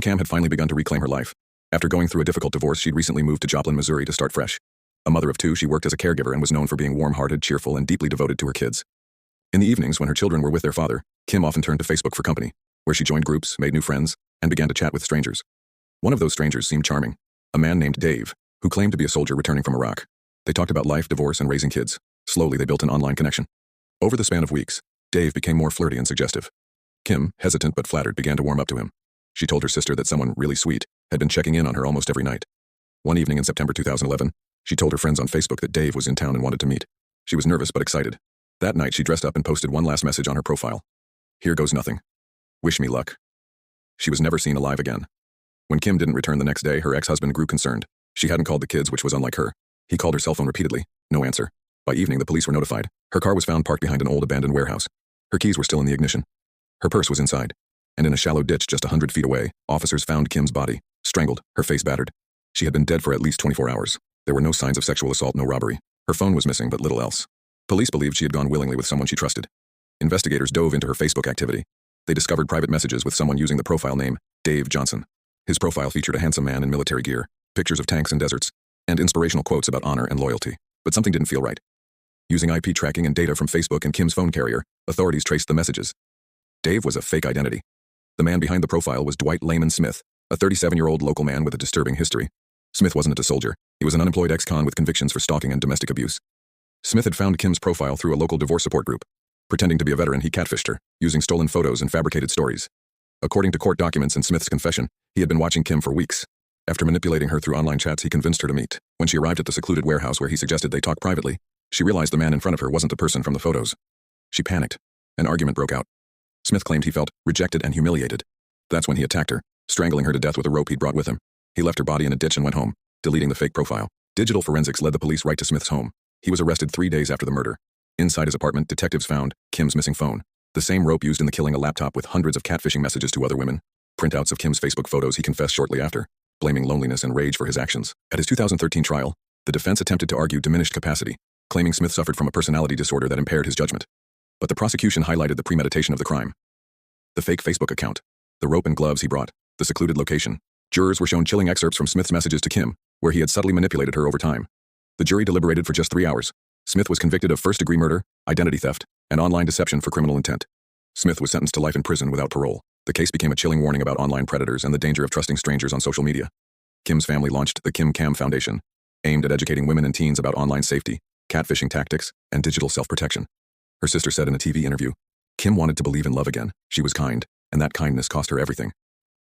Camm had finally begun to reclaim her life. After going through a difficult divorce, she'd recently moved to Joplin, Missouri to start fresh. A mother of two, she worked as a caregiver and was known for being warm-hearted, cheerful, and deeply devoted to her kids. In the evenings, when her children were with their father, Camm often turned to Facebook for company, where she joined groups, made new friends, and began to chat with strangers. One of those strangers seemed charming, a man named Dave, who claimed to be a soldier returning from Iraq. They talked about life, divorce, and raising kids. Slowly, they built an online connection. Over the span of weeks, Dave became more flirty and suggestive. Camm, hesitant but flattered, began to warm up to him. She told her sister that someone really sweet had been checking in on her almost every night. One evening in September 2011, she told her friends on Facebook that Dave was in town and wanted to meet. She was nervous but excited. That night, she dressed up and posted one last message on her profile. "Here goes nothing. Wish me luck." She was never seen alive again. When Camm didn't return the next day, her ex-husband grew concerned. She hadn't called the kids, which was unlike her. He called her cell phone repeatedly. No answer. By evening, the police were notified. Her car was found parked behind an old abandoned warehouse. Her keys were still in the ignition. Her purse was inside. And in a shallow ditch just 100 feet away, officers found Camm's body, strangled, her face battered. She had been dead for at least 24 hours. There were no signs of sexual assault, no robbery. Her phone was missing, but little else. Police believed she had gone willingly with someone she trusted. Investigators dove into her Facebook activity. They discovered private messages with someone using the profile name Dave Johnson. His profile featured a handsome man in military gear, pictures of tanks and deserts, and inspirational quotes about honor and loyalty. But something didn't feel right. Using IP tracking and data from Facebook and Camm's phone carrier, authorities traced the messages. Dave was a fake identity. The man behind the profile was Dwight Layman Smith, a 37-year-old local man with a disturbing history. Smith wasn't a soldier. He was an unemployed ex-con with convictions for stalking and domestic abuse. Smith had found Camm's profile through a local divorce support group. Pretending to be a veteran, he catfished her, using stolen photos and fabricated stories. According to court documents and Smith's confession, he had been watching Camm for weeks. After manipulating her through online chats, he convinced her to meet. When she arrived at the secluded warehouse where he suggested they talk privately, she realized the man in front of her wasn't the person from the photos. She panicked. An argument broke out. Smith claimed he felt rejected and humiliated. That's when he attacked her, strangling her to death with a rope he'd brought with him. He left her body in a ditch and went home, deleting the fake profile. Digital forensics led the police right to Smith's home. He was arrested 3 days after the murder. Inside his apartment, detectives found Camm's missing phone, the same rope used in the killing, a laptop with hundreds of catfishing messages to other women, printouts of Camm's Facebook photos. He confessed shortly after, blaming loneliness and rage for his actions. At his 2013 trial, the defense attempted to argue diminished capacity, claiming Smith suffered from a personality disorder that impaired his judgment. But the prosecution highlighted the premeditation of the crime. The fake Facebook account, the rope and gloves he brought, the secluded location. Jurors were shown chilling excerpts from Smith's messages to Camm, where he had subtly manipulated her over time. The jury deliberated for just 3 hours. Smith was convicted of first-degree murder, identity theft, and online deception for criminal intent. Smith was sentenced to life in prison without parole. The case became a chilling warning about online predators and the danger of trusting strangers on social media. Camm's family launched the Camm Foundation, aimed at educating women and teens about online safety, catfishing tactics, and digital self-protection. Her sister said in a TV interview, "Camm wanted to believe in love again. She was kind, and that kindness cost her everything."